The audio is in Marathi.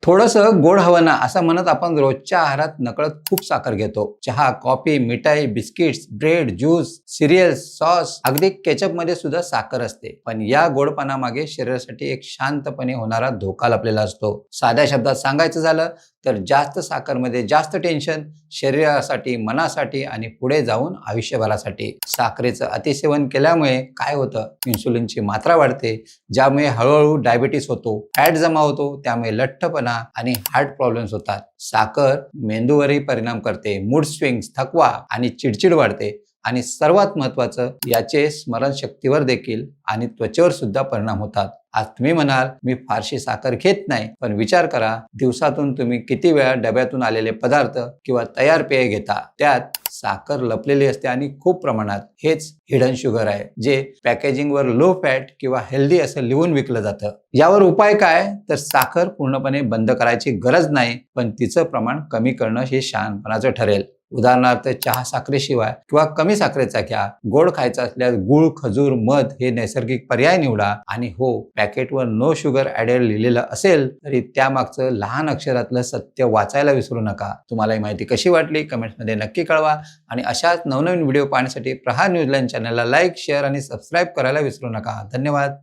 थोडंसं गोड हवं ना असं म्हणत आपण रोजच्या आहारात नकळत खूप साखर घेतो. चहा, कॉफी, मिठाई, biscuits, bread, juice, cereals, sauce, अगदी केचप मध्ये सुद्धा साखर असते. पण या गोडपणामागे शरीरासाठी एक शांतपणे होणारा धोका लपलेला असतो. साध्या शब्दात सांगायचं झालं तर जास्त साखरमध्ये जास्त टेन्शन शरीरासाठी, मनासाठी आणि पुढे जाऊन आयुष्यभरासाठी. साखरेचं अतिसेवन केल्यामुळे काय होतं, इन्सुलिनची मात्रा वाढते, ज्यामुळे हळूहळू डायबिटीस होतो, फॅट जमा होतो, त्यामुळे लठ्ठपणा आणि हार्ट प्रॉब्लेम्स होतात. साखर मेंदूवरही परिणाम करते, मूड स्विंग्स, थकवा आणि चिडचिड वाढते आणि सर्वात महत्त्वाचं याचे स्मरणशक्तीवर देखील आणि त्वचेवर सुद्धा परिणाम होतात. आज तुम्ही म्हणाल मी फारशी साखर घेत नाही, पण विचार करा दिवसातून तुम्ही किती वेळा डब्यातून आलेले पदार्थ किंवा तयार पेय घेता. त्यात साखर लपलेली असते आणि खूप प्रमाणात. हेच हिडन शुगर आहे, जे पॅकेजिंगवर लो फॅट किंवा हेल्दी असं लिहून विकलं जातं. यावर उपाय काय, तर साखर पूर्णपणे बंद करायची गरज नाही, पण तिचं प्रमाण कमी करणं हे शहाणपणाचं ठरेल. उदाहरणार्थ चहा साखरेशिवाय किंवा कमी साखरेचा घ्या. गोड खायचा असल्यास गूळ, खजूर, मध हे नैसर्गिक पर्याय निवडा. आणि हो, पॅकेटवर नो शुगर ॲडेड लिहिलेलं असेल तरी त्यामागचं लहान अक्षरातलं सत्य वाचायला विसरू नका. तुम्हाला ही माहिती कशी वाटली कमेंट्समध्ये नक्की कळवा आणि अशाच नवनवीन व्हिडिओ पाहण्यासाठी प्रहार न्यूझीलँड चॅनलला लाईक, शेअर आणि सबस्क्राईब करायला विसरू नका. धन्यवाद.